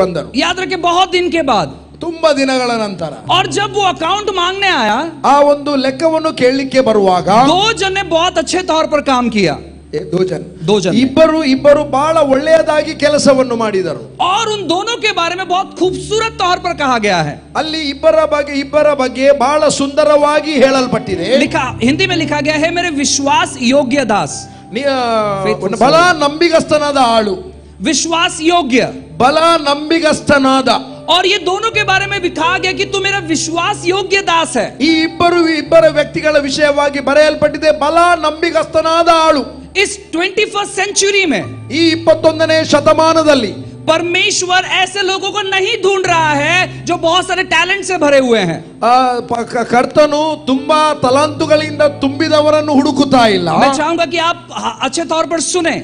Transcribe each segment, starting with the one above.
ಬಂದರು. याद रखे बहुत दिन के बाद, ತುಂಬಾ ದಿನಗಳ ನಂತರ. और जब वो अकाउंट मांगने आया, ಆ ಒಂದು ಲೆಕ್ಕವನ್ನು ಕೇಳಲಿಕ್ಕೆ ಬರುವಾಗ 2 जन ने बहुत अच्छे तौर पर काम किया. 2 ಜನ ಇಬ್ಬರು ಬಹಳ ಒಳ್ಳೆಯದಾಗಿ ಕೆಲಸವನ್ನು ಮಾಡಿದರು. और उन दोनों के बारे में बहुत खूबसूरत तौर पर कहा गया है. ಅಲ್ಲಿ ಇಬ್ಬರ ಬಗ್ಗೆ ಬಹಳ ಸುಂದರವಾಗಿ ಹೇಳಲ್ಪಟ್ಟಿದೆ. हिंदी में लिखा गया है, मेरे विश्वास योग्य दास. ಬಲ ನಂಬಿಗಸ್ತನಾದ ಆಳು, विश्वास योग्य, ಬಲ ನಂಬಿಗಸ್ತನಾದ. और ये दोनों के बारे में लिखा गया कि तू मेरा विश्वास योग्य दास है. ಈ ಇಬ್ಬರ ವ್ಯಕ್ತಿಗಳ ವಿಷಯವಾಗಿ ಬರೆಯಲ್ಪಟ್ಟಿದೆ, ಬಲ ನಂಬಿಗಸ್ತನಾದ ಆಳು. इस 21st सेंचुरी में, ಈ 21ನೇ ಶತಮಾನದಲ್ಲಿ परमेश्वर ऐसे लोगों को नहीं ढूंढ रहा है जो बहुत सारे टैलेंट से भरे हुए हैं. ಕರ್ತನು ತುಂಬಾ ತಲಾಂತುಗಳಿಂದ ತುಂಬಿದವರನ್ನು ಹುಡುಕುತ್ತಾ ಇಲ್ಲ. मैं चाहूंगा कि आप अच्छे तौर पर सुने,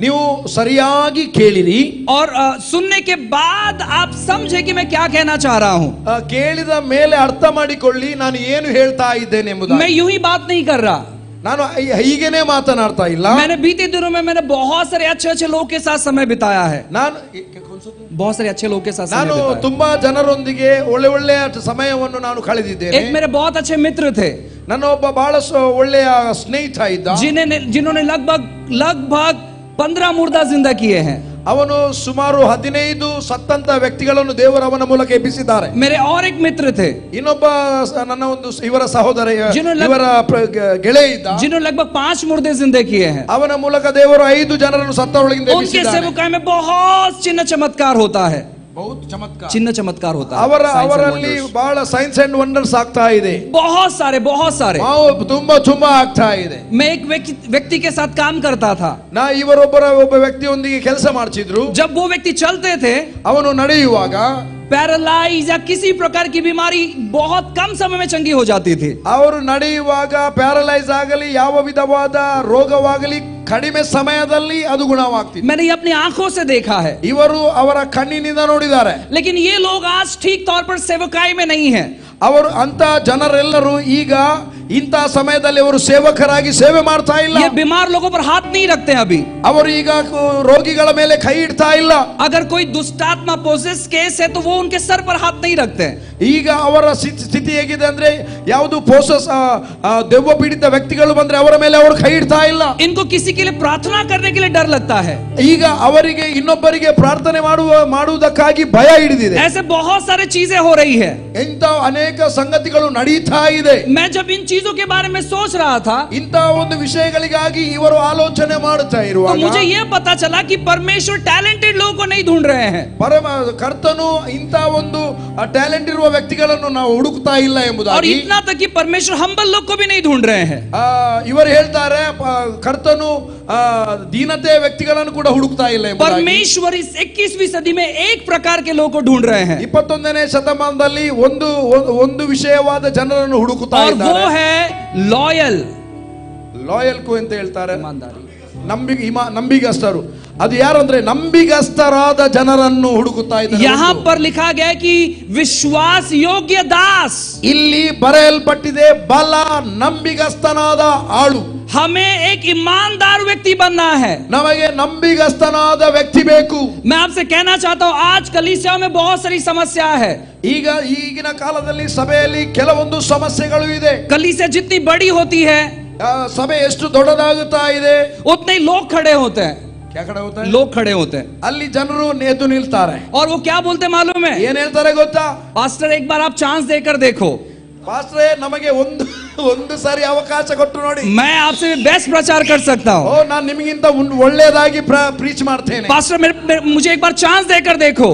ನೀವು ಸರಿಯಾಗಿ ಕೇಳಿರಿ, और सुनने के बाद आप समझे कि मैं क्या कहना चाह रहा हूं. ಕೇಳಿದ ಮೇಲೆ ಅರ್ಥ ಮಾಡಿಕೊಳ್ಳಿ ನಾನು ಏನು ಹೇಳ್ತಾ ಇದ್ದೇನೆ ಎಂಬುದು. मैं यूं ही बात नहीं कर रहा, ನಾನು ಹೀಗೇನೆ ಮಾತನಾಡ್ತಾ ಇಲ್ಲ. मैंने बीते दिनों में मैंने बहुत सारे अच्छे लोगों के साथ समय बिताया है. बहुत सारे अच्छे लोगों के साथ ನಾನು ತುಂಬಾ ಜನರೊಂದಿಗೆ ಒಳ್ಳೆಯ ಸಮಯವನ್ನು ನಾನು ಕಳೆದಿದ್ದೇನೆ. एक मेरे बहुत अच्छे मित्र थे, ನನ್ನ ಒಬ್ಬ ಬಹಳ ಒಳ್ಳೆಯ ಸ್ನೇಹಿತ ಇದ್ದ, जिन्होंने लगभग 15 मुर्दा जिंदा किए हैं. ಅವನು ಸುಮಾರು 15 ಸತ್ತಂತ ವ್ಯಕ್ತಿಗಳನ್ನು ದೇವರು ಅವನ ಮೂಲಕ ಎಬ್ಬಿಸಿದ್ದಾರೆ. मेरे और एक मित्र थे, ಇನ್ನೊಬ್ಬ ನನ್ನ ಒಂದು ಇವರ ಸಹೋದರ ಇವರ ಗೆಳೆಯ ಇದ್ದ, जिन्होंने लगभग 5 मुर्दे जिंदे किए हैं. ಅವನ ಮೂಲಕ ದೇವರು 5 ಜನರನ್ನು ಸತ್ತವರೊಳಗಿಂದ ಎಬ್ಬಿಸಿದ್ದಾರೆ. उनके सेवकाई में बहुत चिन्ह चमत्कार होता है, चिन्ह चमत्कार होता है. ಅವರಲ್ಲಿ ಬಹಳ ಸೈನ್ಸ್ ಅಂಡ್ ವಂಡರ್ಸ್ ಆಗ್ತಾ ಇದೆ. बहुत सारे ತುಂಬಾ ಆಗ್ತಾ ಇದೆ. मैं एक व्यक्ति के साथ काम करता था. ನಾ ಒಬ್ಬ ವ್ಯಕ್ತಿಯೊಂದಿಗೆ ಕೆಲಸ ಮಾಡ್ತಿದ್ರು. जब वो व्यक्ति चलते थे, ಅವನು ನಡೆಯುವಾಗ पैरालाइज या किसी प्रकार की बीमारी बहुत कम समय में चंगी हो जाती थी. ಅವರು ನಡೆಯುವಾಗ ಪ್ಯಾರಲೈಸ್ ಆಗಲಿ ಯಾವ ವಿಧವಾದ ರೋಗವಾಗಲಿ ಕಡಿಮೆ ಸಮಯದಲ್ಲಿ ಅದು ಗುಣವಾಗ್ತಿತ್ತು. मैंने ये अपनी आंखों से देखा है. ಇವರು ಅವರ ಕಣ್ಣಿನಿಂದ ನೋಡಿದ್ದಾರೆ. लेकिन ये लोग आज ठीक तौर पर सेवकाई में नहीं है. ಅವರು ಅಂತ ಜನರೆಲ್ಲರೂ ಈಗ ಇಂತ ಸಮಯದಲ್ಲಿ ಅವರು ಸೇವಕರಾಗಿ ಸೇವೆ ಮಾಡ್ತಾ ಇಲ್ಲ. ये बीमार लोगों पर हाथ नहीं रखते अभी. ಅವರು ಈಗ ರೋಗಿಗಳ ಮೇಲೆ ಕೈ ಇಡ್ತಾ ಇಲ್ಲ. अगर कोई दुष्टात्मा पोसेस केस है तो वो उनके सर पर हाथ नहीं रखते. ಈಗ ಅವರ ಸ್ಥಿತಿ ಹೇಗಿದೆ ಅಂದ್ರೆ ಯಾವುದು ಪೋಸಸ್ ದೆವ್ವ ಪೀಡಿತ ವ್ಯಕ್ತಿಗಳು ಬಂದ್ರೆ ಅವರ ಮೇಲೆ ಅವರು ಕೈ ಇಡ್ತಾ ಇಲ್ಲ. इनको किसी के लिए प्रार्थना करने के लिए डर लगता है. ಈಗ ಅವರಿಗೆ ಇನ್ನೊಬ್ಬರಿಗೆ ಪ್ರಾರ್ಥನೆ ಮಾಡುವುದಕ್ಕಾಗಿ ಭಯ ಹಿಡಿದಿದೆ. ऐसे बहुत सारे चीजें हो रही है. ಇಂತ ಅನೇಕ ಸಂಗತಿಗಳು ನಡೀತಾ ಇದೆ. मैं जब इन चीजों के बारे में सोच रहा था, ಇಂತ ಒಂದು ವಿಷಯಗಳಿಗಾಗಿ ಇವರು ಆಲೋಚನೆ ಮಾಡುತ್ತಾ ಇರುವಾಗ तो मुझे ये पता चला कि परमेश्वर टैलेंटेड लोगों को नहीं ढूंढ रहे हैं. ಕರ್ತನು ಇಂತ ಒಂದು ಟ್ಯಾಲೆಂಟ್ ಇರುವ ವ್ಯಕ್ತಿಗಳನ್ನು ನಾವು ಹುಡುಕ್ತಾ ಇಲ್ಲ ಎಂಬುದಾಗಿ, और इतना तक कि परमेश्वर हम्बल लोग को भी नहीं ढूंढ रहे हैं. ಇವರು ಹೇಳ್ತಾರೆ ಕರ್ತನು ದೀನತೆ ವ್ಯಕ್ತಿಗಳನ್ನು ಕೂಡ ಹುಡುಕ್ತಾ ಇಲ್ಲ ಎಂಬುದಾಗಿ. परमेश्वर इस 21वीं सदी में एक प्रकार के लोगों को ढूंढ रहे हैं. 21ನೇ ಶತಮಾನದಲ್ಲಿ ಒಂದು ವಿಷಯವಾದ ಜನರನ್ನು ಹುಡುಕುತ್ತಾ ಇದ್ದಾರೆ. और वो है ಲಾಯಲ್ ಅಂತ ಹೇಳ್ತಾರೆ, ನಂಬಿಗಸ್ತರು. ಅದು ಯಾರಂದ್ರೆ ನಂಬಿಗಸ್ತರಾದ ಜನರನ್ನು ಹುಡುಕುತ್ತಾ ಇದ್ದಾರೆ. यहाँ पर लिखा गया है कि विश्वास योग्य दास. ಇಲ್ಲಿ ಬರೆಯಲ್ಪಟ್ಟಿದೆ ಬಲ ನಂಬಿಗಸ್ತನಾದ ಆಳು. हमें एक ईमानदार व्यक्ति बनना है. ನಮಗೆ ನಂಬಿಗಸ್ತನಾದ ವ್ಯಕ್ತಿ ಬೇಕು. मैं आपसे कहना चाहता हूँ, आज कलीसिया में बहुत सारी समस्या है. ಈಗಿನ ಕಾಲದಲ್ಲಿ ಸಭೆಯಲ್ಲಿ ಕೆಲವೊಂದು ಸಮಸ್ಯೆಗಳು ಇದೆ. कलीसिया जितनी बड़ी होती है, ಸಭೆ ಎಷ್ಟು ದೊಡ್ಡದಾಗುತ್ತಾ ಇದೆ, उतने लोग खड़े होते हैं. क्या खड़े होते हैं? लोग खड़े होते हैं. ಅಲ್ಲಿ ಜನರು ಎದ್ದು ನಿಲ್ತಾರೆ. और वो क्या बोलते मालूम है? ಏನ್ ಹೇಳ್ತಾರೆ ಗೊತ್ತಾ? पास्टर एक बार आप चांस देकर देखो. ಪಾಸ್ಟ್ರೇ ನಮಗೆ ಒಂದು ಸಾರಿ ಅವಕಾಶ ಕೊಟ್ಟು ನೋಡಿ. मैं आपसे बेस्ट प्रचार कर सकता हूँ. ನಾನು ನಿಮಗಿಂತ ಒಳ್ಳೆಯದಾಗಿ ಪ್ರೀಚ್ ಮಾಡ್ತೇನೆ. पास्टर मुझे एक बार चांस देकर देखो.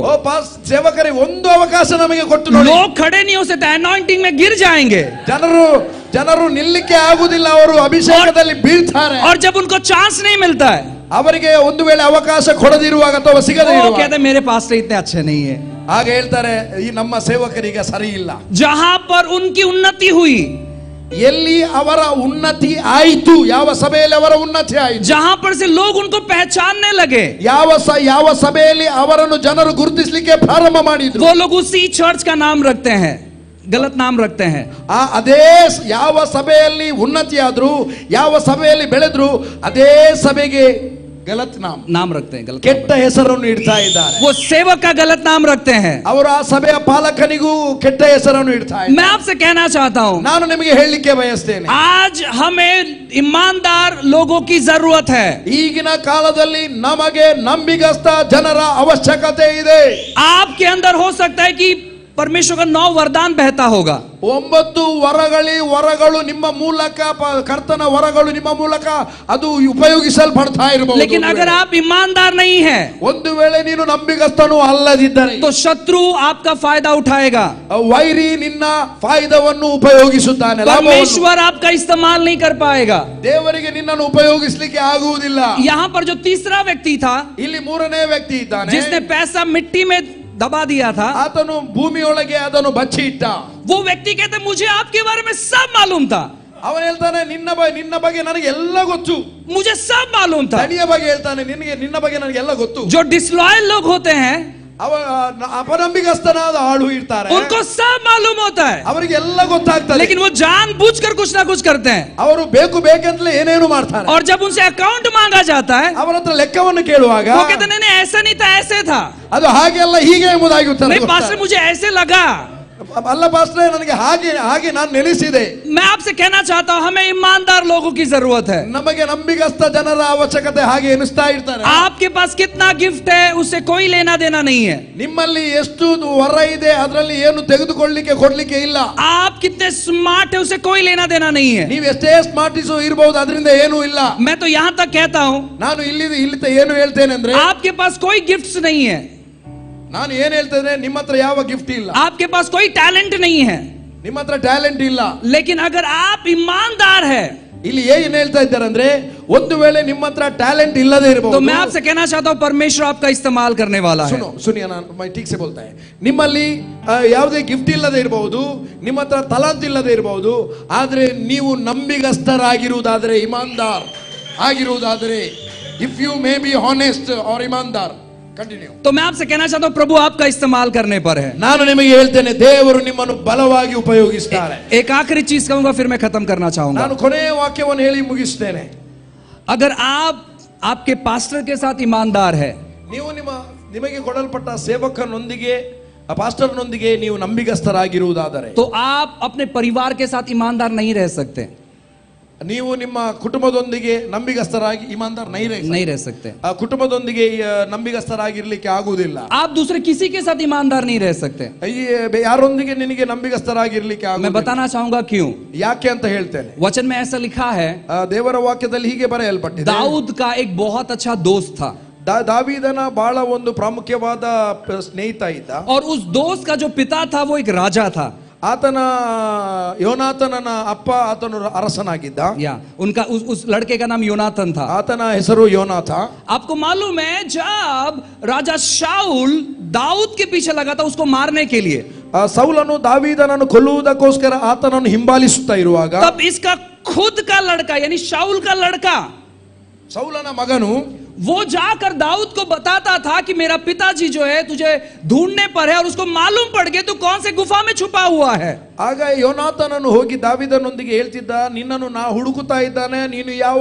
ಸೇವಕರೇ ಒಂದು ಅವಕಾಶ ನಮಗೆ ಕೊಟ್ಟು ನೋಡಿ. लोग खड़े नहीं हो सकते, अनॉइंटिंग में गिर जाएंगे. ಜನರು ನಿಲ್ಲಕ್ಕೆ ಆಗುವುದಿಲ್ಲ, ಅವರು ಅಭಿಷೇಕದಲ್ಲಿ ಬೀಳ್ತಾರೆ. और जब उनको चांस नहीं मिलता है, ಅವರಿಗೆ ಒಂದು ವೇಳೆ ಅವಕಾಶ ಕೊಡದಿರುವಾಗ ಅಥವಾ ಸಿಗದೇ ಇರುವಾಗ कहते मेरे पास्टर इतने अच्छे नहीं है. ಆಗ ಹೇಳ್ತಾರೆ ಈ ನಮ್ಮ ಸೇವಕರಿಗೆ ಸರಿ ಇಲ್ಲ. जहां पर उनकी उन्नति हुई, ಎಲ್ಲಿ ಅವರ ಉನ್ನತಿ ಆಯಿತು, ಯಾವ ಸಭೆಯಲ್ಲಿ ಅವರ ಉನ್ನತಿ ಆಯಿತು, जहां पर से लोग उनको पहचानने लगे, ಯಾವ ಸಭೆಯಲ್ಲಿ ಅವರನ್ನು ಜನರು ಗುರುತಿಸಲಿಕ್ಕೆ ಪ್ರಾರಂಭ ಮಾಡಿದ್ರು, वो लोग उसी चर्च का नाम रखते हैं, गलत नाम रखते हैं. ಅದೇ ಯಾವ ಸಭೆಯಲ್ಲಿ ಉನ್ನತಿ ಆದ್ರು, ಯಾವ ಸಭೆಯಲ್ಲಿ ಬೆಳೆದ್ರು, ಅದೇ ಸಭೆಗೆ ಗಲತ್ नाम रखते हैं, गलत ಕೆಟ್ಟ ಹೆಸರನ್ನು ಇಡ್ತಾ ಇದ್ದಾರೆ. वो सेवक का गलत नाम रखते हैं. ಅವರು ಆ ಸಭೆಯ ಪಾಲಕನಿಗೂ ಕೆಟ್ಟ ಹೆಸರನ್ನು ಇಡ್ತಾ ಇದ್ದಾರೆ. मैं आपसे कहना चाहता हूं, ನಾನು ನಿಮಗೆ ಹೇಳಲಿಕ್ಕೆ ಬಯಸ್ತೇನೆ, आज हमें ईमानदार लोगों की जरूरत है. ಈಗಿನ ಕಾಲದಲ್ಲಿ ನಮಗೆ ನಂಬಿಗಸ್ತ ಜನರ ಅವಶ್ಯಕತೆ ಇದೆ. आपके अंदर हो सकता है कि परमेश्वर का 9 वरदान बहता होगा. 9 ವರಗಳು ನಿಮ್ಮ ಮೂಲಕ, ಕರ್ತನ ವರಗಳು ನಿಮ್ಮ ಮೂಲಕ ಅದು ಉಪಯೋಗಿಸಲ್ಪಡ್ತಾ ಇರಬಹುದು. लेकिन अगर आप ईमानदार नहीं है, ಒಂದು ವೇಳೆ ನೀನು ನಂಬಿಗಸ್ತನು ಅಲ್ಲದಿದ್ದರೆ, तो शत्रु आपका फायदा उठाएगा. ವೈರಿ ನಿನ್ನ ಫಾಯ್ದವನ್ನು ಉಪಯೋಗಿಸುತ್ತಾನೆ. परमेश्वर आपका इस्तेमाल नहीं कर पाएगा. ದೇವರಿಗೆ ನಿನ್ನನ್ನು ಉಪಯೋಗಿಸಲಿಕ್ಕೆ ಆಗುವುದಿಲ್ಲ. यहाँ पर जो तीसरा व्यक्ति था, ಇಲ್ಲಿ ಮೂರನೇ ವ್ಯಕ್ತಿ ಇದ್ದಾನೆ, जिसने पैसा मिट्टी में दबा दिया था, ಆತನು ಭೂಮಿಯೊಳಗೆ ಅದನ್ನು ಬಚ್ಚಿ ಇಟ್ಟ. वो व्यक्ति कहते मुझे आपके बारे में सब मालूम था. ಅವನು ಹೇಳ್ತಾನೆ, ನಿನ್ನ ಬಗ್ಗೆ ನನಗೆ ಎಲ್ಲ ಗೊತ್ತು. मुझे सब मालूम था. ದಣಿಯ ಬಗ್ಗೆ ಹೇಳ್ತಾನೆ, ನಿನ್ನ ಬಗ್ಗೆ ನನಗೆ ಎಲ್ಲ ಗೊತ್ತು. जो डिसलॉयल लोग होते हैं, ಅಪನಂಬಿಕಸ್ಥನಾದ ಆಳು ಇರ್ತಾರೆ, उनको सब मालूम होता है, ಅವರಿಗೆ ಎಲ್ಲ ಗೊತ್ತಾಗ್ತದೆ. लेकिन वो जानबूझकर कुछ ना कुछ करते हैं. ಅವರು ಬೇಕಂತಲೇ ಏನೇನು ಮಾಡ್ತಾರೆ. और जब उनसे अकाउंट मांगा जाता है, ಅವರ ಹತ್ರ ಲೆಕ್ಕವನ್ನು ಕೇಳುವಾಗ वो कहते नहीं नहीं ऐसा नहीं था, ऐसे था. ಅದು ಹಾಗೆ ಅಲ್ಲ, ಹೀಗೆ ಎಂಬುದಾಗಿ ಉತ್ತರ नहीं पास्टर मुझे ऐसे लगा. ಅಲ್ಲ ಪಾಸ್ಟರ್, ನನಗೆ ಹಾಗೆ ನಾನು ನೆಲೆಸಿದೆ. मैं आपसे कहना चाहता हूं, हमें ईमानदार लोगों की जरूरत है. ನಮಗೆ ನಂಬಿಗಸ್ತ ಜನರ ಅವಶ್ಯಕತೆ ಹಾಗೆ ಎನಿಸ್ತಾ ಇರ್ತಾರೆ. आपके पास कितना गिफ्ट है उससे कोई लेना देना नहीं है. ನಿಮ್ಮಲ್ಲಿ ಎಷ್ಟು ವರ ಇದೆ ಅದರಲ್ಲಿ ಏನು ತೆಗೆದುಕೊಳ್ಳಲಿಕ್ಕೆ ಕೊಡ್ಲಿಕ್ಕೆ ಇಲ್ಲ. आप कितने स्मार्ट है उससे कोई लेना देना नहीं है. ನೀವು ಎಷ್ಟೇ ಸ್ಮಾರ್ಟಿಸ್ ಇರಬಹುದು, ಅದರಿಂದ ಏನೂ ಇಲ್ಲ. मैं तो यहाँ तक कहता हूँ, ನಾನು ಇಲ್ಲಿ ಏನು ಹೇಳ್ತೇನೆ ಅಂದ್ರೆ, आपके पास कोई गिफ्ट्स नहीं है. ನಾನು ಏನ್ ಹೇಳ್ತೇನೆ, ನಿಮ್ಮ ಹತ್ರ ಯಾವ ಗಿಫ್ಟ್ ಇಲ್ಲ, आपके पास कोई टैलेंट नहीं है, ನಿಮ್ಮ ಹತ್ರ ಟ್ಯಾಲೆಂಟ್ ಇಲ್ಲ. लेकिन अगर आप ईमानदार है, ಇಲ್ಲಿ ಏನ್ ಹೇಳ್ತಾ ಇದ್ದಾರೆ ಅಂದ್ರೆ, ಒಂದು ವೇಳೆ ನಿಮ್ಮ ಹತ್ರ ಟ್ಯಾಲೆಂಟ್ ಇಲ್ಲದೆ ಇರಬಹುದು, तो मैं आपसे कहना चाहता हूँ परमेश्वर आपका इस्तेमाल करने वाला है. ಸುನಿಯ, ನಾನು ठीक से बोलता है, ನಿಮ್ಮಲ್ಲಿ ಯಾವುದೇ ಗಿಫ್ಟ್ ಇಲ್ಲದೆ ಇರಬಹುದು, ನಿಮ್ಮ ಹತ್ರ ತಲಾಂತ್ ಇಲ್ಲದೆ ಇರಬಹುದು, ಆದ್ರೆ ನೀವು ನಂಬಿಗಸ್ತರಾಗಿರುವುದಾದರೆ, ಇಮಾನ್ದಾರ್ ಆಗಿರುವುದಾದರೆ, if you may be honest or ಇಮಾನ್ದಾರ್, ಕಂಟಿನ್ಯೂ. तो मैं आपसे कहना चाहता हूँ प्रभु आपका इस्तेमाल करने पर है. ನಾನು ನಿಮಗೆ ಹೇಳ್ತೇನೆ, ದೇವರು ನಿಮ್ಮನ್ನು ಬಲವಾಗಿ ಉಪಯೋಗಿಸುತ್ತಾರೆ. एक आखिरी चीज कहूंगा, फिर मैं खत्म करना चाहूंगा. ನಾನು ಕೊನೆಯ ವಾಕ್ಯವನ್ನು ಹೇಳಿ ಮುಗಿಸುತ್ತೇನೆ. अगर आप आपके पास्टर के साथ ईमानदार है, ನೀವು ನಿಮಗೆ ಕೊಡಲ್ಪಟ್ಟ ಸೇವಕನೊಂದಿಗೆ, ಪಾಸ್ಟರ್ನೊಂದಿಗೆ ನೀವು ನಂಬಿಗಸ್ತರಾಗಿರುವುದಾದರೆ, तो आप अपने परिवार के साथ ईमानदार नहीं रह सकते. ನೀವು ನಿಮ್ಮ ಕುಟುಂಬದೊಂದಿಗೆ ನಂಬಿಗಸ್ತರಾಗಿ ಇಮಾನ್ದಾರ್ नहीं रह सकते. ಕುಟುಂಬದೊಂದಿಗೆ ನಂಬಿಗಸ್ತರಾಗಿರ್ಲಿಕ್ಕೆ ಆಗುವುದಿಲ್ಲ. आप दूसरे किसी के साथ ईमानदार नहीं रह सकते. ಯಾರೊಂದಿಗೆ ನಿನಗೆ ನಂಬಿಗಸ್ತರಾಗಿರ್ಲಿಕ್ಕೆ मैं ಆಗುವುದಿಲ್ಲ. बताना चाहूंगा क्यों. ಯಾಕೆ ಅಂತ ಹೇಳ್ತೇನೆ. वचन में ऐसा लिखा है, ದೇವರ ವಾಕ್ಯದಲ್ಲಿ ಹೀಗೆ ಬರೆಯಲ್ಪಟ್ಟಿದೆ, दाऊद का एक बहुत अच्छा दोस्त था, ದಾವೀದನ ಬಹಳ ಒಂದು ಪ್ರಾಮುಖ್ಯವಾದ ಸ್ನೇಹಿತ ಇದ್ದ. और उस दोस्त का जो पिता था वो एक राजा था. ಆತನ ಯೋನಾತನನ ಅಪ್ಪ ಆತನು ಅರಸನಾಗಿದ್ದ. या उनका उस लड़के का नाम योनाथन था. ಆತನ ಹೆಸರು ಯೋನಾಥ. आपको मालूम है, जब राजा शाऊल दाऊद के पीछे लगा था उसको मारने के लिए, ಸೌಲನು ದಾವೀದನನ್ನು ಕೊಲ್ಲುವುದಕ್ಕೋಸ್ಕರ ಆತನನ್ನು ಹಿಂಬಾಲಿಸುತ್ತಾ ಇರುವಾಗ, तब इसका खुद का लड़का यानी शाऊल का लड़का, ಸೌಲನ ಮಗನು, वो जाकर दाऊद को बताता था कि मेरा पिताजी जो है तुझे ढूंढने पर है, और उसको मालूम पड़ गया तू कौन से गुफा में छुपा हुआ है. ಆಗ ಯೋನಾಥನನ್ನು ಹೋಗಿ ದಾವೀದನೊಂದಿಗೆ ಹೇಳ್ತಿದ್ದ, ನಿನ್ನನ್ನು ನಾ ಹುಡುಕುತ್ತಾ ಇದ್ದಾನೆ, ನೀನು ಯಾವ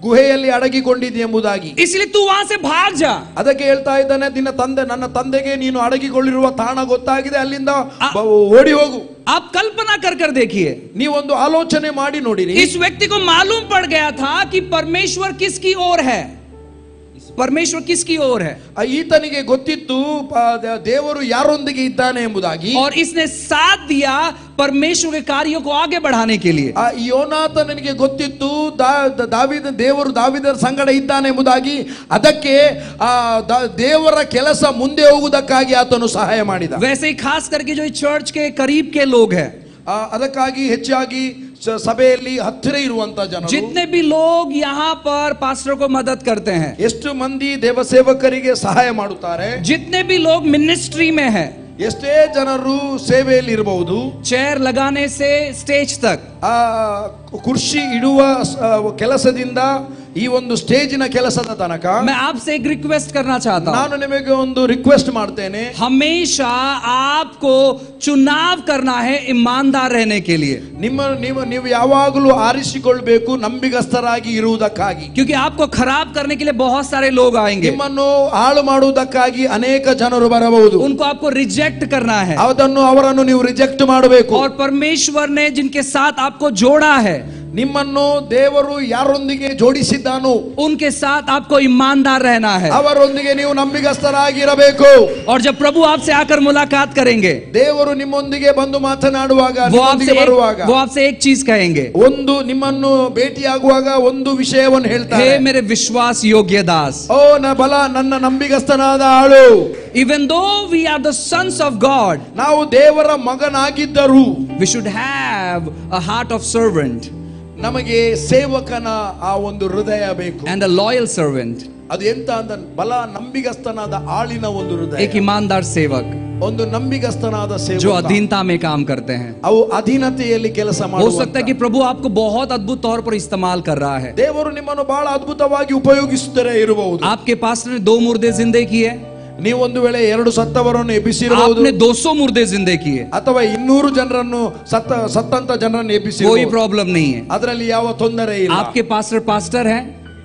ಗುಹೆಯಲ್ಲಿ ಅಡಗಿಕೊಂಡಿದ್ದಿ ಎಂಬುದಾಗಿ. इसलिए तू वहां से भाग जा. ಅದಕ್ಕೆ ಹೇಳ್ತಾ ಇದ್ದಾನೆ, ನನ್ನ ತಂದೆಗೆ ನೀನು ಅಡಗಿಕೊಳ್ಳಿರುವ ತಾಣ ಗೊತ್ತಾಗಿದೆ, ಅಲ್ಲಿಂದ ಓಡಿ ಹೋಗು. आप कल्पना कर कर देखिए, ನೀವೊಂದು ಆಲೋಚನೆ ಮಾಡಿ ನೋಡಿರಿ. इस व्यक्ति को मालूम पड़ गया था कि परमेश्वर किसकी ओर है, परमेश्वर किसकी ओर है, ಈತನಿಗೆ ಗೊತ್ತಿತ್ತು ದೇವರು ಯಾರೊಂದಿಗೆ ಇದ್ದಾನೆ ಎಂಬುದಾಗಿ. और इसने साथ दिया परमेश्वर के कार्यों को आगे बढ़ाने के लिए. ಯೋನಾಥನಿಗೆ ಗೊತ್ತಿತ್ತು ದೇವರು ದಾವೀದನ ಸಂಗಡ ಇದ್ದಾನೆ ಎಂಬುದಾಗಿ. ಅದಕ್ಕೆ ದೇವರ ಕೆಲಸ ಮುಂದೆ ಹೋಗುವುದಕ್ಕಾಗಿ ಆತನು ಸಹಾಯ ಮಾಡಿದ. वैसे ही खास करके जो चर्च के करीब के लोग हैं, ಅದಕ್ಕಾಗಿ ಹೆಚ್ಚಾಗಿ ಸಭೆಯಲ್ಲಿ ಹತ್ತಿರ ಇರುವಂತ ಜನರು, जितने भी लोग यहाँ पर पास्टर को मदद करते हैं, ಎಷ್ಟು ಮಂದಿ ದೇವಸೇವಕರಿಗೆ ಸಹಾಯ ಮಾಡುತ್ತಾರೆ, जितने भी लोग मिनिस्ट्री में है, ಎಷ್ಟೇ ಜನರು ಸೇವೆಯಲ್ಲಿ ಇರಬಹುದು, चेयर लगाने से स्टेज तक, ಕುರ್ಚಿ ಇಡುವ ಕೆಲಸದಿಂದ ಈ ಒಂದು ಸ್ಟೇಜಿನ ಕೆಲಸದ ತನಕ मैं आपसे एक रिक्वेस्ट करना चाहता हूं। ನಾನು ನಿಮಗೆ ಒಂದು ರಿಕ್ವೆಸ್ಟ್ ಮಾಡ್ತೇನೆ, हमेशा आपको चुनाव करना है ईमानदार रहने के लिए, ನೀವು ಯಾವಾಗಲೂ ಆರಿಸಿಕೊಳ್ಳಬೇಕು ನಂಬಿಗಸ್ತರಾಗಿ ಇರುವುದಕ್ಕಾಗಿ। क्योंकि आपको खराब करने के लिए बहुत सारे लोग आएंगे, ನಿಮ್ಮನ್ನು ಹಾಳು ಮಾಡುವುದಕ್ಕಾಗಿ ಅನೇಕ ಜನರು ಬರಬಹುದು, उनको आपको रिजेक्ट करना है। ಅವರನ್ನು ನೀವು ರಿಜೆಕ್ಟ್ ಮಾಡಬೇಕು। और परमेश्वर ने जिनके साथ आपको जोड़ा है, ನಿಮ್ಮನ್ನು ದೇವರು ಯಾರೊಂದಿಗೆ ಜೋಡಿಸಿದ್ದಾನೋ उनके साथ आपको ईमानदार रहना है। ಅವರೊಂದಿಗೆ ನೀವು ನಂಬಿಗಸ್ತರಾಗಿರಬೇಕು। और जब प्रभु आपसे आकर मुलाकात करेंगे, ದೇವರು ನಿಮ್ಮೊಂದಿಗೆ ಬಂದು ಮಾತನಾಡುವಾಗ, वो ನಿಮ್ಮೊಂದಿಗೆ ಬರುವಾಗ आपसे एक चीज कहेंगे, ಒಂದು ನಿಮ್ಮನ್ನು ಭೇಟಿಯಾಗುವಾಗ ಒಂದು ವಿಷಯವನ್ನು ಹೇಳ್ತಾರೆ, हे मेरे विश्वास योग्य दास। ಓ ನನ್ನ ನಂಬಿಗಸ್ತನಾದ ಆಳು, Even though we are the sons of God, ನಾವು ದೇವರ ಮಗನಾಗಿದ್ದರೂ we should have a heart of servant ನಮಗೆ ಸೇವಕನ ಆ ಒಂದು ಹೃದಯ ಬೇಕು। and a loyal servant, ಅದು ಎಂತ ಅಂತ ನಂಬಿಗಸ್ತನಾದ ಆಳಿನ ಒಂದು ಹೃದಯ, एक ईमानदार सेवक ಒಂದು ನಂಬಿಗಸ್ತನಾದ जो ಸೇವಕ, अधीनता में काम करते हैं। ಅವು ಅಧೀನತೆಯಲ್ಲಿ ಕೆಲಸ हो सकता है कि ಮಾಡುವ। प्रभु आपको बहुत अद्भुत तौर पर इस्तेमाल कर रहा है। ದೇವರು ನಿಮ್ಮನ್ನು ಬಹಳ ಅದ್ಭುತವಾಗಿ ಉಪಯೋಗಿಸುತ್ತಾರೆ ಇರಬಹುದು। आपके पास्टर ने 2 मुर्दे जिंदे किए, ನೀವು ಒಂದು ವೇಳೆ 2 ಸತ್ತವರನ್ನು ಎಬ್ಬಿಸಿರಬಹುದು, आपने 200 मुर्दे जिंदे किए, ಅಥವಾ 200 ಜನರನ್ನು ಸತ್ತಂತ ಜನರನ್ನು कोई ಎಬ್ಬಿಸಿರಬಹುದು, प्रॉब्लम नहीं है। ಅದರಲ್ಲಿ ಯಾವ ತೊಂದರೆ ಇಲ್ಲ। आपके पास्टर है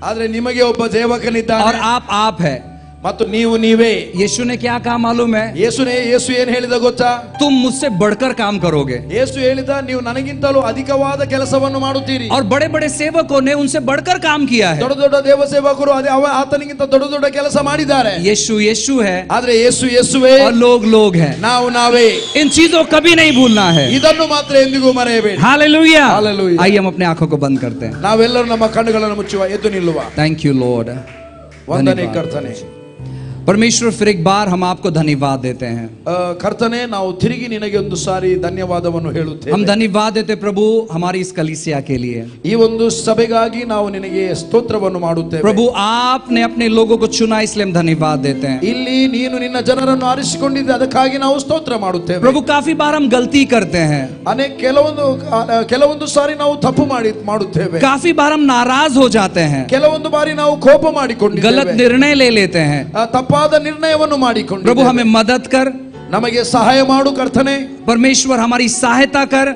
ಆದ್ರೆ ನಿಮಗೆ ಒಬ್ಬ ಸೇವಕನಿದ್ದಾನೆ और आप है। ಮತ್ತು ನೀವೇ। यीशु ने क्या कहा मालूम है? ಯೇಸು ಏನ್ ಹೇಳಿದ ಗೊತ್ತಾ? तुम मुझसे बढ़कर काम करोगे। ಯೇಸು ಹೇಳಿದ, ನೀವು ನನಗಿಂತಲೂ ಅಧಿಕವಾದ ಕೆಲಸವನ್ನು ಮಾಡುತ್ತೀರಿ। और बड़े बड़े सेवकों ने उनसे बढ़कर काम किया है। ದೊಡ್ಡ ದೇವ ಸೇವಕರು ಆತನಿಗಿಂತ ದೊಡ್ಡ ಕೆಲಸ ಮಾಡಿದ್ದಾರೆ। यीशु है ಆದ್ರೆ ಯೇಸುವೇ, और लोग हैं। ನಾವೇ। इन चीजों को कभी नहीं भूलना है। ಇದನ್ನು ಮಾತ್ರ ಎಂದಿಗೂ ಮರೆಯಬೇಡಿ। हालेलुया। हालेलुया। आइए हम अपने आंखों को बंद करते हैं। ನಾವೆಲ್ಲರೂ ನಮ್ಮ ಕಣ್ಣುಗಳನ್ನು ಮುಚ್ಚುವ, ಎದ್ದು ನಿಲ್ಲುವ। Thank you Lord. ವಂದನೆ ಕರ್ತನೆ। परमेश्वर फिर एक बार हम आपको धन्यवाद देते हैं। ಕರ್ತನೆ, ನಾವು ತಿರುಗಿ ನಿನಗೆ ಒಂದು ಸಾರಿ ಧನ್ಯವಾದವನ್ನು ಹೇಳುತ್ತೇವೆ। हम धन्यवाद देते प्रभु हमारी इस कलीसिया के लिए। ಈ ಒಂದು ಸಭೆಗಾಗಿ ನಾವು ನಿನಗೆ ಸ್ತೋತ್ರವನ್ನು ಮಾಡುತ್ತೇವೆ। प्रभु आपने अपने लोगों को चुना, इसलिए हम धन्यवाद देते हैं। ಇಲ್ಲಿ ನೀನು ನಿನ್ನ ಜನರನ್ನು ಆರಿಸಿಕೊಂಡಿದ್ದೆ, ಅದಕ್ಕಾಗಿ ನಾವು ಸ್ತೋತ್ರ ಮಾಡುತ್ತೇವೆ। प्रभु काफी बार हम गलती करते हैं, ಕೆಲವೊಂದು ಸಾರಿ ನಾವು ತಪ್ಪು ಮಾಡುತ್ತೇವೆ। काफी बार हम नाराज हो जाते हैं, ಕೆಲವೊಂದು ಬಾರಿ ನಾವು ಕೋಪ ಮಾಡಿಕೊಂಡಿದ್ದೇವೆ, गलत निर्णय ले लेते हैं। ತಪ್ಪಾದ ನಿರ್ಣಯವನ್ನು ಮಾಡಿಕೊಂಡು, प्रभु हमें मदद कर, ನಮಗೆ ಸಹಾಯ ಮಾಡು ಕರ್ತನೆ। परमेश्वर हमारी सहायता कर,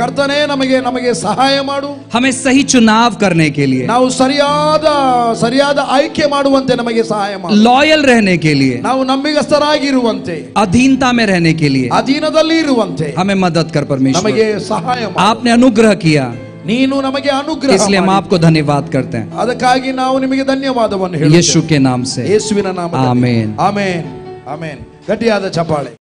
ಕರ್ತನೆ ನಮಗೆ ಸಹಾಯ ಮಾಡು। हमें सही चुनाव करने के लिए, ನಾವು ಸರಿಯಾದ ಆಯ್ಕೆ ಮಾಡುವಂತೆ ನಮಗೆ ಸಹಾಯ ಮಾಡು। लॉयल रहने के लिए, ನಾವು ನಂಬಿಗಸ್ತರಾಗಿರುವಂತೆ, अधीनता में रहने के लिए ಅಧೀನದಲ್ಲಿ ಇರುವಂತೆ हमें मदद कर परमेश्वर। ನಮಗೆ ಸಹಾಯ ಮಾಡು। आपने अनुग्रह किया, ನೀನು ನಮಗೆ ಅನುಗ್ರಹ इसलिए हम ಮಾಡಿ। आपको धन्यवाद करते हैं ಅದಕ್ಕಾಗಿ ನಾವು ನಿಮಗೆ ಧನ್ಯವಾದವನ್ನು ಹೇಳುತ್ತೇವೆ यीशु के नाम से। ಯೇಸುವಿನ ನಾಮದಲ್ಲಿ ಆಮೆನ್। Amen, amen. ಗಟ್ಟಿಯಾದ ಚಪ್ಪಾಳೆ।